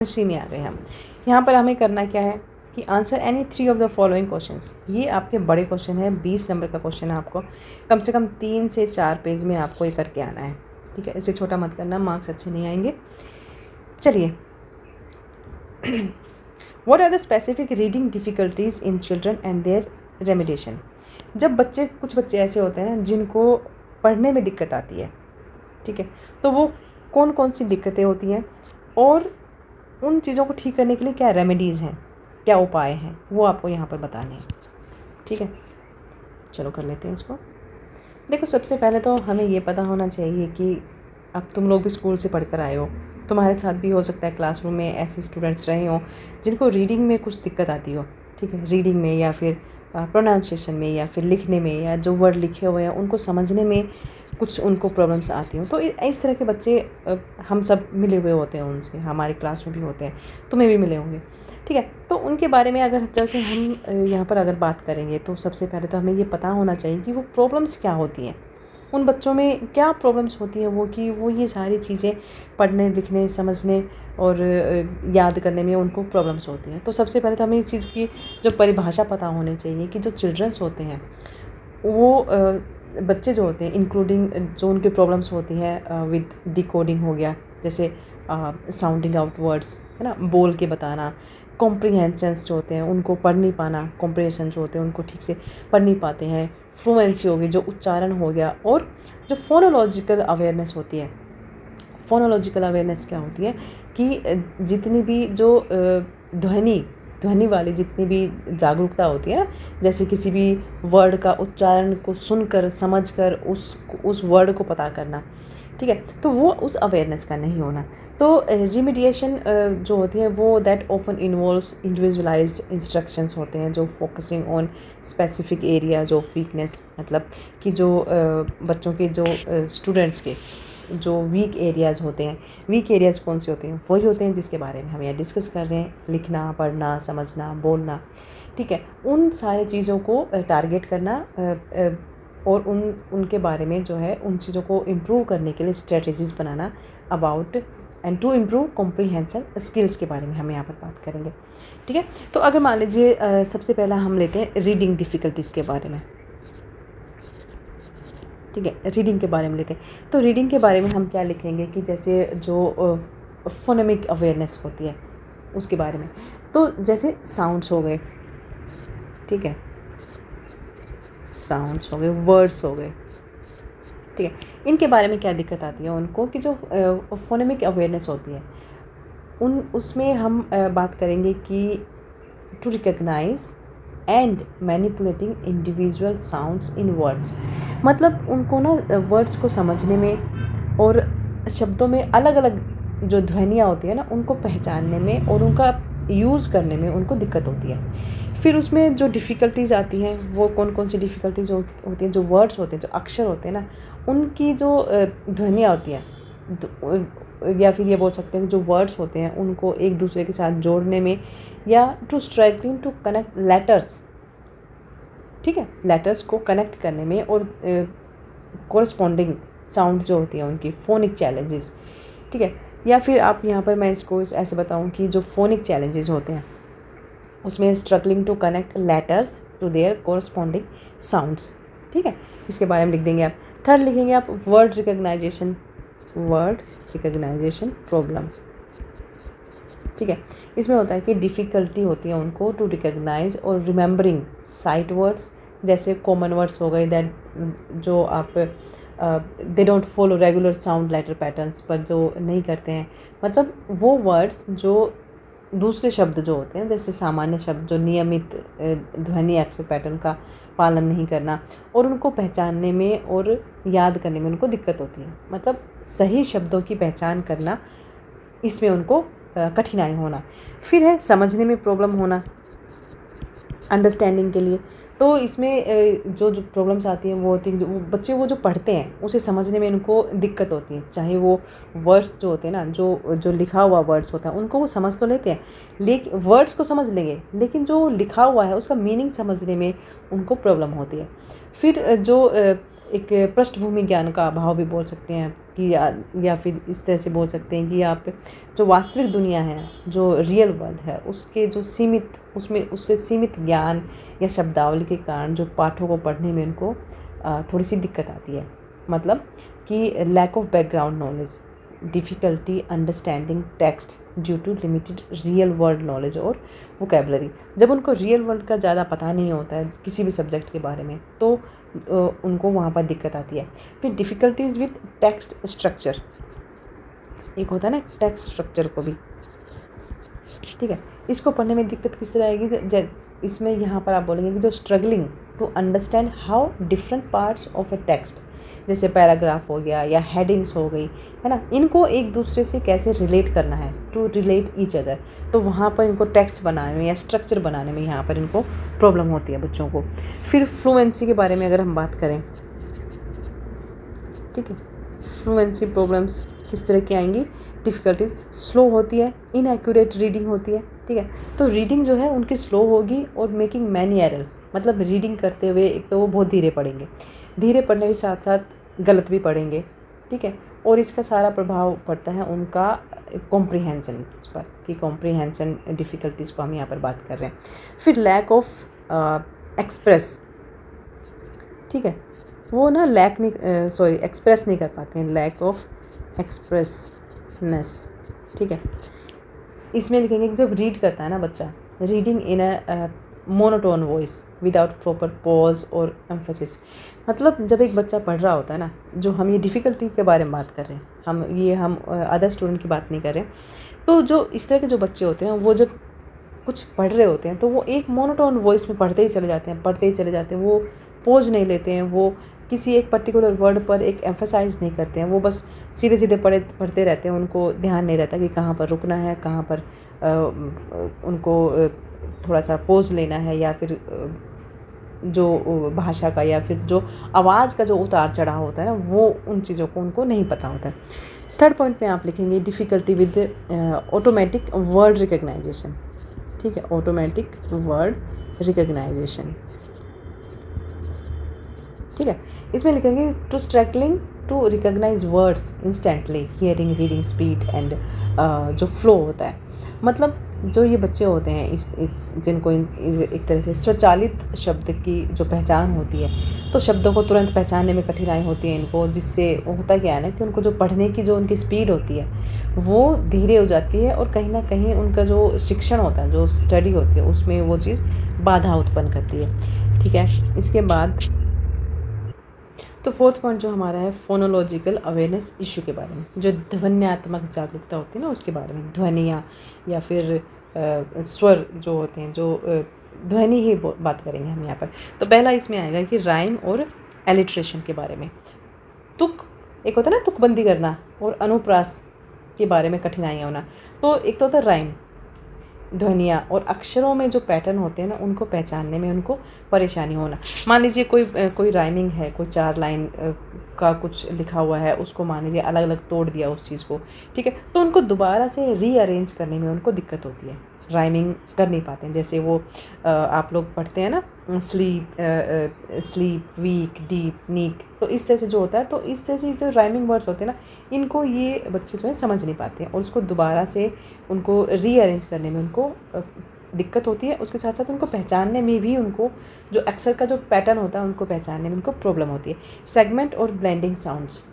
सी में आ गए हम। यहाँ पर हमें करना क्या है कि answer any 3 of the following questions. ये आपके बड़े क्वेश्चन है, 20 नंबर का क्वेश्चन है, आपको कम से कम 3 से 4 पेज में आपको ये करके आना है, ठीक है। इसे छोटा मत करना, मार्क्स अच्छे नहीं आएंगे। चलिए, what are the specific reading difficulties in children and their remediation. जब कुछ बच्चे ऐसे होते हैं ना जिनको पढ़ने में दिक्कत आती है, ठीक है, तो वो कौन कौन सी दिक्कतें होती हैं और उन चीज़ों को ठीक करने के लिए क्या रेमेडीज़ हैं, क्या उपाय हैं, वो आपको यहाँ पर बताने हैं, ठीक है। चलो कर लेते हैं इसको। देखो, सबसे पहले तो हमें ये पता होना चाहिए कि अब तुम लोग भी स्कूल से पढ़कर आए हो, तुम्हारे साथ भी हो सकता है क्लासरूम में ऐसे स्टूडेंट्स रहे हों जिनको रीडिंग में कुछ दिक्कत आती हो, ठीक है। रीडिंग में या फिर प्रोनाउंसिएशन में या फिर लिखने में, या जो वर्ड लिखे हुए हैं उनको समझने में कुछ उनको प्रॉब्लम्स आती हों। तो इस तरह के बच्चे हम सब मिले हुए होते हैं उनसे, हमारी क्लास में भी होते हैं, तुम्हें भी मिले होंगे, ठीक है। तो उनके बारे में अगर जैसे हम यहाँ पर अगर बात करेंगे तो सबसे पहले तो हमें ये पता होना चाहिए कि वो प्रॉब्लम्स क्या होती हैं, उन बच्चों में क्या प्रॉब्लम्स होती हैं, वो कि वो ये सारी चीज़ें पढ़ने, लिखने, समझने और याद करने में उनको प्रॉब्लम्स होती हैं। तो सबसे पहले तो हमें इस चीज़ की जो परिभाषा पता होनी चाहिए कि जो चिल्ड्रंस होते हैं वो बच्चे जो होते हैं, इंक्लूडिंग जो उनकी प्रॉब्लम्स होती हैं विद डिकोडिंग हो गया, जैसे साउंडिंग आउट वर्ड्स, है ना, बोल के बताना, कॉम्प्रीहेंशंस जो होते हैं उनको पढ़ नहीं पाना, कॉम्प्रीहेंशन जो होते हैं उनको ठीक से पढ़ नहीं पाते हैं, फ्लुएंसी हो गई, जो उच्चारण हो गया, और जो फोनोलॉजिकल अवेयरनेस होती है। फोनोलॉजिकल अवेयरनेस क्या होती है कि जितनी भी जो ध्वनि वाली जितनी भी जागरूकता होती है ना, जैसे किसी भी वर्ड का उच्चारण को सुनकर, समझकर उस वर्ड को पता करना, ठीक है, तो वो उस अवेयरनेस का नहीं होना। तो रिमीडिएशन जो होती है वो that often involves individualised instructions होते हैं जो focusing on specific areas of weakness, मतलब कि जो बच्चों के जो स्टूडेंट्स के जो वीक एरियाज़ होते हैं, वीक एरियाज़ कौन से होते हैं, वही होते हैं जिसके बारे में हम यहाँ डिस्कस कर रहे हैं, लिखना, पढ़ना, समझना, बोलना, ठीक है। उन सारी चीज़ों को टारगेट करना और उनके बारे में जो है उन चीज़ों को इम्प्रूव करने के लिए स्ट्रेटजीज़ बनाना about and to improve comprehension skills के बारे में हम यहाँ पर बात करेंगे, ठीक है। तो अगर मान लीजिए सबसे पहला हम लेते हैं रीडिंग डिफ़िकल्टीज़ के बारे में, ठीक है, रीडिंग के बारे में लेते हैं। तो रीडिंग के बारे में हम क्या लिखेंगे कि जैसे जो फोनेमिक अवेयरनेस होती है उसके बारे में, तो जैसे साउंड्स हो गए, ठीक है, साउंड्स हो गए, वर्ड्स हो गए, ठीक है, इनके बारे में क्या दिक्कत आती है उनको कि जो फोनेमिक अवेयरनेस होती है उसमें हम बात करेंगे कि to recognise and manipulating individual sounds in words, मतलब उनको ना वर्ड्स को समझने में और शब्दों में अलग अलग जो ध्वनियाँ होती है ना उनको पहचानने में और उनका यूज़ करने में उनको दिक्कत होती है। फिर उसमें जो डिफ़िकल्टीज़ आती हैं वो कौन कौन सी डिफ़िकल्टीज़ होती हैं, जो वर्ड्स होते हैं, जो अक्षर होते हैं ना, उनकी जो ध्वनियाँ होती हैं, या फिर ये बोल सकते हैं जो वर्ड्स होते हैं उनको एक दूसरे के साथ जोड़ने में, या to striking to connect letters, ठीक है, लेटर्स को कनेक्ट करने में, और कोरस्पॉन्डिंग साउंड जो होती है उनकी फोनिक चैलेंजेस, ठीक है। या फिर आप यहाँ पर मैं इसको ऐसे बताऊँ कि जो फोनिक चैलेंजेस होते हैं उसमें struggling to connect letters to their corresponding sounds, ठीक है, इसके बारे में लिख देंगे आप। थर्ड लिखेंगे आप वर्ड रिकग्नाइजेशन प्रॉब्लम, ठीक है। इसमें होता है कि डिफ़िकल्टी होती है उनको टू रिकग्नाइज और रिमेंबरिंग साइट वर्ड्स, जैसे कॉमन वर्ड्स हो गए दैट जो आप they don't follow regular sound letter patterns, पर जो नहीं करते हैं, मतलब वो वर्ड्स जो दूसरे शब्द जो होते हैं, जैसे सामान्य शब्द जो नियमित ध्वनि अक्षर पैटर्न का पालन नहीं करना, और उनको पहचानने में और याद करने में उनको दिक्कत होती है, मतलब सही शब्दों की पहचान करना, इसमें उनको कठिनाई होना। फिर है समझने में प्रॉब्लम होना, अंडरस्टैंडिंग के लिए। तो इसमें जो प्रॉब्लम्स आती हैं वो होती हैं जो बच्चे वो जो पढ़ते हैं उसे समझने में उनको दिक्कत होती है, चाहे वो वर्ड्स जो होते हैं ना, जो लिखा हुआ वर्ड्स होता है उनको वो समझ तो लेते हैं, लेकिन वर्ड्स को समझ लेंगे, लेकिन जो लिखा हुआ है उसका मीनिंग समझने में उनको प्रॉब्लम होती है। फिर जो एक पृष्ठभूमि ज्ञान का अभाव भी बोल सकते हैं कि या फिर इस तरह से बोल सकते हैं कि आप जो वास्तविक दुनिया है, जो रियल वर्ल्ड है, उसके जो सीमित उससे सीमित ज्ञान या शब्दावली के कारण जो पाठों को पढ़ने में उनको थोड़ी सी दिक्कत आती है। मतलब कि lack of background knowledge, difficulty understanding text due to limited real world knowledge और वोकेबलरी। जब उनको रियल वर्ल्ड का ज़्यादा पता नहीं होता है किसी भी सब्जेक्ट के बारे में, तो उनको वहाँ पर दिक्कत आती है। फिर डिफ़िकल्टीज़ विद टेक्स्ट स्ट्रक्चर, एक होता है ना टेक्स्ट स्ट्रक्चर को भी, ठीक है, इसको पढ़ने में दिक्कत किस तरह आएगी? इसमें यहाँ पर आप बोलेंगे कि जो struggling to understand how different parts of a text, जैसे पैराग्राफ हो गया या हेडिंग्स हो गई, है ना, इनको एक दूसरे से कैसे रिलेट करना है, टू रिलेट ईच अदर। तो वहाँ पर इनको टेक्स्ट बनाने में या स्ट्रक्चर बनाने में यहाँ पर इनको प्रॉब्लम होती है बच्चों को। फिर फ्लुएंसी के बारे में अगर हम बात करें, ठीक है, फ्लुएंसी प्रॉब्लम्स किस तरह की आएंगी? डिफ़िकल्टीज स्लो होती है, इनएक्यूरेट रीडिंग होती है, ठीक है। तो रीडिंग जो है उनकी स्लो होगी और मेकिंग मैनी एरर्स, मतलब रीडिंग करते हुए एक तो वो बहुत धीरे पढ़ेंगे, धीरे पढ़ने के साथ साथ गलत भी पढ़ेंगे, ठीक है। और इसका सारा प्रभाव पड़ता है उनका कॉम्प्रीहेंशन पर, कि कॉम्प्रीहेंशन डिफ़िकल्टीज़ को हम यहाँ पर बात कर रहे हैं। फिर लैक ऑफ एक्सप्रेस, ठीक है, वो ना एक्सप्रेस नहीं कर पाते हैं, लैक ऑफ एक्सप्रेसनेस, ठीक है। इसमें लिखेंगे कि जब रीड करता है ना बच्चा, reading in a monotone voice without proper pause और एम्फेसिस, मतलब जब एक बच्चा पढ़ रहा होता है ना, जो हम ये डिफ़िकल्टी के बारे में बात कर रहे हैं, हम अदर स्टूडेंट की बात नहीं कर रहे हैं, तो जो इस तरह के जो बच्चे होते हैं वो जब कुछ पढ़ रहे होते हैं तो वो एक मोनोटोन वॉइस में पढ़ते ही चले जाते हैं, वो पोज नहीं लेते हैं, वो किसी एक पर्टिकुलर वर्ड पर एक एम्फसाइज नहीं करते हैं, वो बस सीधे सीधे पढ़ते रहते हैं, उनको ध्यान नहीं रहता कि कहाँ पर रुकना है, कहाँ पर उनको थोड़ा सा पोज लेना है, या फिर जो भाषा का या फिर जो आवाज़ का जो उतार चढ़ाव होता है ना, वो उन चीज़ों को उनको नहीं पता होता है। थर्ड पॉइंट में आप लिखेंगे difficulty with automatic word recognition, ठीक है, ऑटोमेटिक वर्ड रिकग्नाइजेशन, ठीक है। इसमें लिखेंगे to struggling to recognise words instantly, hearing reading speed and जो फ्लो होता है, मतलब जो ये बच्चे होते हैं इस जिनको एक तरह से स्वचालित शब्द की जो पहचान होती है, तो शब्दों को तुरंत पहचानने में कठिनाई होती है इनको, जिससे होता क्या है ना कि उनको जो पढ़ने की जो उनकी स्पीड होती है वो धीरे हो जाती है, और कहीं ना कहीं उनका जो शिक्षण होता है, जो स्टडी होती है, उसमें वो चीज़ बाधा उत्पन्न करती है, ठीक है। इसके बाद तो फोर्थ पॉइंट जो हमारा है फोनोलॉजिकल अवेयरनेस इशू के बारे में, जो ध्वन्यात्मक जागरूकता होती है ना उसके बारे में, ध्वनियाँ या फिर स्वर जो होते हैं, जो ध्वनि ही बात करेंगे हम यहाँ पर। तो पहला इसमें आएगा कि राइम और एलिट्रेशन के बारे में, तुक एक होता है ना तुकबंदी करना, और अनुप्रास के बारे में कठिनाइयाँ होना। तो एक तो होता है राइम, ध्वनियाँ और अक्षरों में जो पैटर्न होते हैं ना उनको पहचानने में उनको परेशानी होना। मान लीजिए कोई राइमिंग है, कोई 4 लाइन का कुछ लिखा हुआ है, उसको मान लीजिए अलग अलग तोड़ दिया उस चीज़ को, ठीक है, तो उनको दोबारा से रीअरेंज करने में उनको दिक्कत होती है, राइमिंग कर नहीं पाते हैं। जैसे वो आप लोग पढ़ते हैं ना स्लीप वीक डीप नीक, तो इस तरह से जो होता है, तो इस तरह से जो राइमिंग वर्ड्स होते हैं ना, इनको ये बच्चे जो है समझ नहीं पाते हैं, और उसको दोबारा से उनको रीअरेंज करने में उनको दिक्कत होती है। उसके साथ साथ उनको पहचानने में भी, उनको जो अक्षर का जो पैटर्न होता है उनको पहचानने में उनको प्रॉब्लम होती है। सेगमेंट और ब्लेंडिंग साउंड्स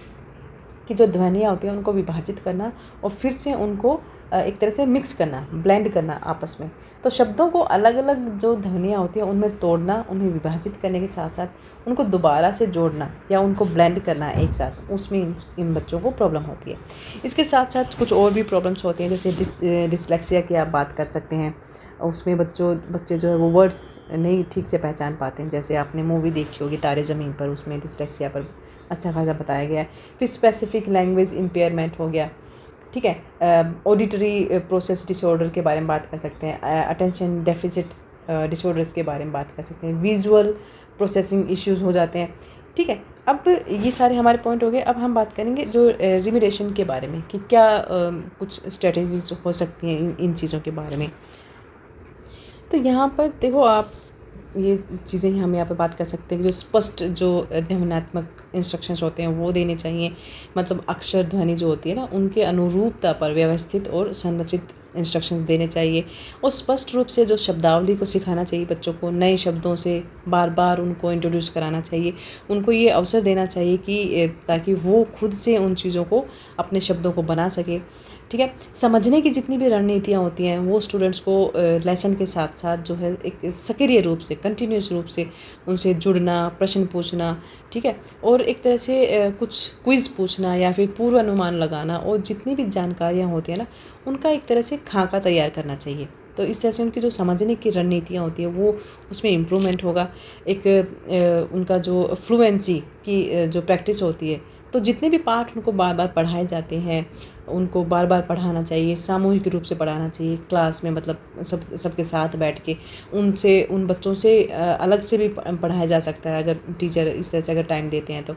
की जो ध्वनियाँ होती हैं उनको विभाजित करना और फिर से उनको एक तरह से मिक्स करना, ब्लेंड करना आपस में। तो शब्दों को अलग अलग जो ध्वनियाँ होती हैं उनमें तोड़ना, उन्हें विभाजित करने के साथ साथ उनको दोबारा से जोड़ना या उनको ब्लेंड करना एक साथ, उसमें इन बच्चों को प्रॉब्लम होती है। इसके साथ साथ कुछ और भी प्रॉब्लम्स होती हैं, जैसे डिसलेक्सिया की आप बात कर सकते हैं। उसमें बच्चे जो है वो वर्ड्स नहीं ठीक से पहचान पाते हैं। जैसे आपने मूवी देखी होगी तारे ज़मीन पर, उसमें डिसलेक्सिया पर अच्छा खासा बताया गया है। फिर स्पेसिफिक लैंग्वेज इम्पेयरमेंट हो गया, ठीक है। ऑडिटरी प्रोसेस डिसऑर्डर के बारे में बात कर सकते हैं। अटेंशन डेफिसिट डिसऑर्डर्स के बारे में बात कर सकते हैं। विजुअल प्रोसेसिंग इश्यूज़ हो जाते हैं, ठीक है। अब ये सारे हमारे पॉइंट हो गए। अब हम बात करेंगे जो रिमेडिएशन के बारे में कि क्या कुछ स्ट्रेटजीज हो सकती हैं इन चीज़ों के बारे में। तो यहाँ पर देखो, आप ये चीज़ें हम यहाँ पे बात कर सकते हैं कि जो स्पष्ट जो ध्वन्यात्मक इंस्ट्रक्शंस होते हैं वो देने चाहिए, मतलब अक्षर ध्वनि जो होती है ना उनके अनुरूपता पर व्यवस्थित और संरचित इंस्ट्रक्शंस देने चाहिए। और स्पष्ट रूप से जो शब्दावली को सिखाना चाहिए बच्चों को, नए शब्दों से बार बार उनको इंट्रोड्यूस कराना चाहिए, उनको ये अवसर देना चाहिए कि ताकि वो खुद से उन चीज़ों को, अपने शब्दों को बना सके। ठीक है, समझने की जितनी भी रणनीतियाँ होती हैं वो स्टूडेंट्स को लेसन के साथ साथ जो है एक सक्रिय रूप से, कंटिन्यूस रूप से उनसे जुड़ना, प्रश्न पूछना, ठीक है, और एक तरह से कुछ क्विज़ पूछना या फिर पूर्वानुमान लगाना, और जितनी भी जानकारियाँ होती हैं ना उनका एक तरह से खाका तैयार करना चाहिए। तो इस तरह से उनकी जो समझने की रणनीतियाँ होती हैं वो उसमें इम्प्रूवमेंट होगा। एक उनका जो फ्लुएंसी की जो प्रैक्टिस होती है, तो जितने भी पाठ उनको बार बार पढ़ाए जाते हैं उनको बार बार पढ़ाना चाहिए, सामूहिक रूप से पढ़ाना चाहिए क्लास में, मतलब सबके साथ बैठ के। उनसे, उन बच्चों से अलग से भी पढ़ाया जा सकता है अगर टीचर इस तरह से अगर टाइम देते हैं तो।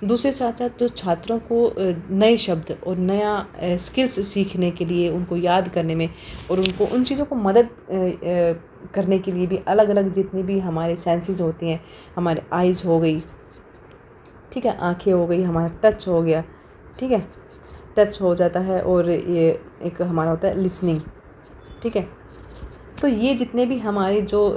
दूसरे साथ साथ जो छात्रों को नए शब्द और नया स्किल्स सीखने के लिए, उनको याद करने में और उनको उन चीज़ों को मदद करने के लिए भी अलग अलग जितनी भी हमारे सेंसेस होती हैं, हमारे आइज़ हो गई, ठीक है, आँखें हो गई, हमारा टच हो गया, ठीक है, टच हो जाता है, और ये एक हमारा होता है लिसनिंग, ठीक है। तो ये जितने भी हमारी जो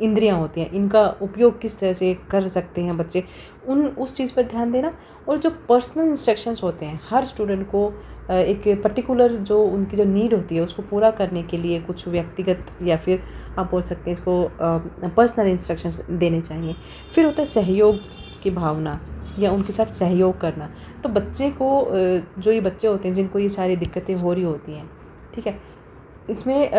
इंद्रियां होती हैं इनका उपयोग किस तरह से कर सकते हैं बच्चे, उस चीज़ पर ध्यान देना। और जो पर्सनल इंस्ट्रक्शंस होते हैं हर स्टूडेंट को एक पर्टिकुलर जो उनकी जो नीड होती है उसको पूरा करने के लिए कुछ व्यक्तिगत या फिर आप बोल सकते हैं इसको पर्सनल इंस्ट्रक्शंस देने चाहिए। फिर होता है सहयोग की भावना या उनके साथ सहयोग करना। तो बच्चे को जो ये बच्चे होते हैं जिनको ये सारी दिक्कतें हो रही होती हैं, ठीक है, इसमें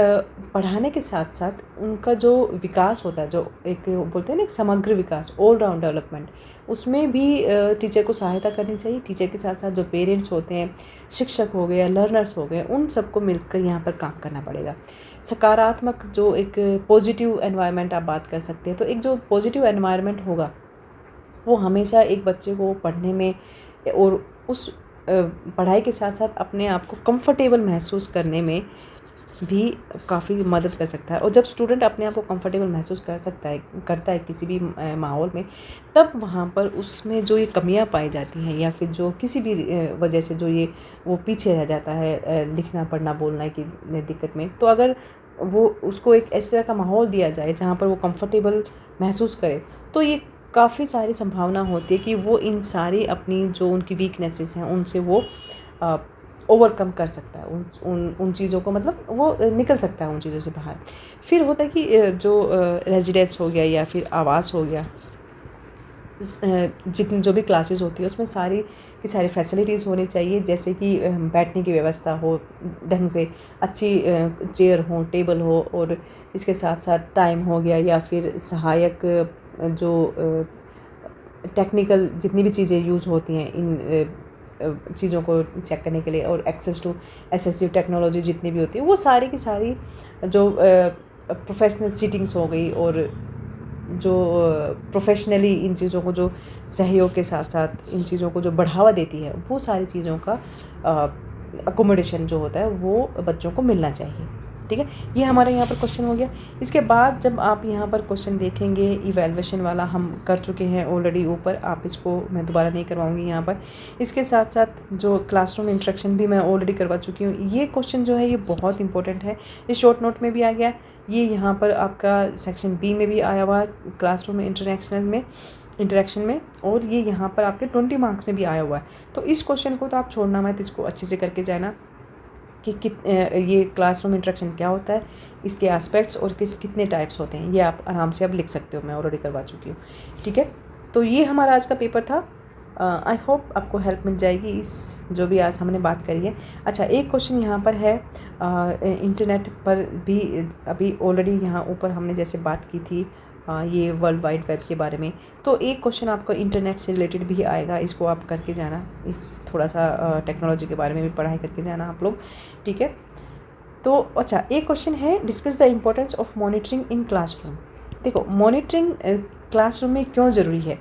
पढ़ाने के साथ साथ उनका जो विकास होता है, जो एक बोलते हैं ना एक समग्र विकास, ऑल राउंड डेवलपमेंट, उसमें भी टीचर को सहायता करनी चाहिए। टीचर के साथ साथ जो पेरेंट्स होते हैं, शिक्षक हो गए या लर्नर्स हो गए, उन सबको मिलकर यहाँ पर काम करना पड़ेगा। सकारात्मक जो एक पॉजिटिव एनवायरनमेंट आप बात कर सकते हैं, तो एक जो पॉजिटिव एनवायरनमेंट होगा वो हमेशा एक बच्चे को पढ़ने में और उस पढ़ाई के साथ साथ अपने आप को कंफर्टेबल महसूस करने में भी काफ़ी मदद कर सकता है। और जब स्टूडेंट अपने आप को कंफर्टेबल महसूस करता है किसी भी माहौल में, तब वहाँ पर उसमें जो ये कमियां पाई जाती हैं या फिर जो किसी भी वजह से जो ये वो पीछे रह जाता है लिखना पढ़ना बोलना की दिक्कत में, तो अगर वो उसको एक इस तरह का माहौल दिया जाए जहाँ पर वो कंफर्टेबल महसूस करे, तो ये काफ़ी सारी संभावना होती है कि वो इन सारी अपनी जो उनकी वीकनेसेस हैं उनसे वो ओवरकम कर सकता है, उन चीज़ों को, मतलब वो निकल सकता है उन चीज़ों से बाहर। फिर होता है कि जो रेजिडेंस हो गया या फिर आवास हो गया, जितनी जो भी क्लासेस होती है उसमें सारी की सारी फैसिलिटीज़ होनी चाहिए, जैसे कि बैठने की व्यवस्था हो ढंग से, अच्छी चेयर हो, टेबल हो, और इसके साथ साथ टाइम हो गया या फिर सहायक जो टेक्निकल जितनी भी चीज़ें यूज़ होती हैं इन चीज़ों को चेक करने के लिए, और एक्सेस टू असिस्टिव टेक्नोलॉजी जितनी भी होती है वो सारी की सारी जो प्रोफेशनल सीटिंग्स हो गई, और जो प्रोफेशनली इन चीज़ों को जो सहयोग के साथ साथ इन चीज़ों को जो बढ़ावा देती है, वो सारी चीज़ों का अकोमोडेशन जो होता है वो बच्चों को मिलना चाहिए। ठीक है, ये हमारा यहाँ पर क्वेश्चन हो गया। इसके बाद जब आप यहाँ पर क्वेश्चन देखेंगे इवैल्यूएशन वाला, हम कर चुके हैं ऑलरेडी ऊपर, आप इसको मैं दोबारा नहीं करवाऊँगी यहाँ पर। इसके साथ साथ जो क्लासरूम इंस्ट्रक्शन भी मैं ऑलरेडी करवा चुकी हूँ। ये क्वेश्चन जो है ये बहुत इंपॉर्टेंट है, ये शॉर्ट नोट में भी आ गया, ये यहाँ पर आपका सेक्शन बी में भी आया हुआ है, क्लासरूम इंटरेक्शन में, और ये यहाँ पर आपके 20 मार्क्स में भी आया हुआ है। तो इस क्वेश्चन को तो आप छोड़ना मत, इसको अच्छे से करके जाना कि ये क्लासरूम इंटरेक्शन क्या होता है, इसके एस्पेक्ट्स और कितने टाइप्स होते हैं, ये आप आराम से अब लिख सकते हो, मैं ऑलरेडी करवा चुकी हूँ। ठीक है, तो ये हमारा आज का पेपर था। आई होप आपको हेल्प मिल जाएगी इस जो भी आज हमने बात करी है। अच्छा, एक क्वेश्चन यहाँ पर है इंटरनेट पर भी, अभी ऑलरेडी यहाँ ऊपर हमने जैसे बात की थी ये वर्ल्ड वाइड वेब के बारे में, तो एक क्वेश्चन आपको इंटरनेट से रिलेटेड भी आएगा, इसको आप करके जाना, इस थोड़ा सा टेक्नोलॉजी के बारे में भी पढ़ाई करके जाना आप लोग। ठीक है, तो अच्छा एक क्वेश्चन है, discuss the importance of monitoring in classroom. देखो, मॉनिटरिंग क्लासरूम में क्यों ज़रूरी है,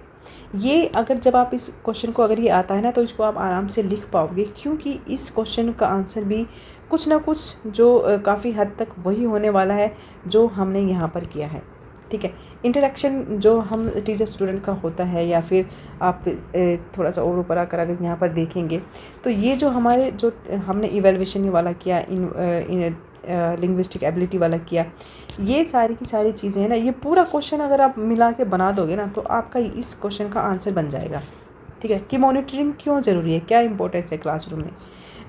ये अगर जब आप इस क्वेश्चन को अगर ये आता है ना तो इसको आप आराम से लिख पाओगे, क्योंकि इस क्वेश्चन का आंसर भी कुछ ना कुछ जो काफ़ी हद तक वही होने वाला है जो हमने यहाँ पर किया है। ठीक है, इंटरेक्शन जो हम टीचर स्टूडेंट का होता है, या फिर आप थोड़ा सा और ऊपर आकर अगर यहाँ पर देखेंगे तो ये जो हमारे जो हमने इवैल्यूएशन वाला किया, इन लिंग्विस्टिक एबिलिटी वाला किया, ये सारी की सारी चीज़ें हैं ना, ये पूरा क्वेश्चन अगर आप मिला के बना दोगे ना तो आपका इस क्वेश्चन का आंसर बन जाएगा। ठीक है, कि मॉनिटरिंग क्यों ज़रूरी है, क्या इंपॉर्टेंस है क्लासरूम में।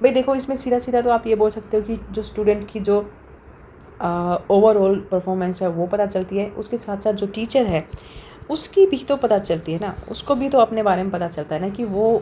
भाई देखो, इसमें सीधा सीधा तो आप ये बोल सकते हो कि जो स्टूडेंट की जो ओवरऑल परफॉर्मेंस है वो पता चलती है, उसके साथ साथ जो टीचर है उसकी भी तो पता चलती है ना, उसको भी तो अपने बारे में पता चलता है ना कि वो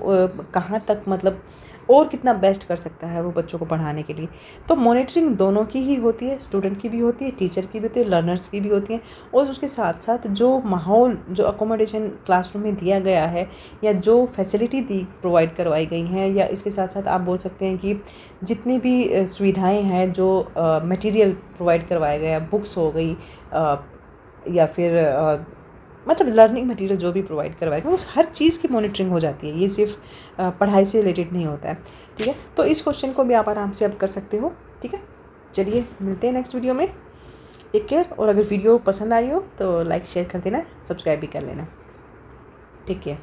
कहाँ तक मतलब और कितना बेस्ट कर सकता है वो बच्चों को पढ़ाने के लिए। तो मॉनिटरिंग दोनों की ही होती है, स्टूडेंट की भी होती है, टीचर की भी होती है, लर्नर्स की भी होती है। और उसके साथ साथ जो माहौल, जो अकोमोडेशन क्लासरूम में दिया गया है, या जो फैसिलिटी दी प्रोवाइड करवाई गई हैं, या इसके साथ साथ आप बोल सकते हैं कि जितनी भी सुविधाएँ हैं, जो मटेरियल प्रोवाइड करवाया गया, बुक्स हो गई या फिर मतलब लर्निंग मटेरियल जो भी प्रोवाइड करवाएगा, उस हर चीज़ की मॉनिटरिंग हो जाती है। ये सिर्फ पढ़ाई से रिलेटेड नहीं होता है। ठीक है, तो इस क्वेश्चन को भी आप आराम से अब कर सकते हो। ठीक है, चलिए मिलते हैं नेक्स्ट वीडियो में। टेक केयर, और अगर वीडियो पसंद आई हो तो लाइक शेयर कर देना, सब्सक्राइब भी कर लेना। Take care.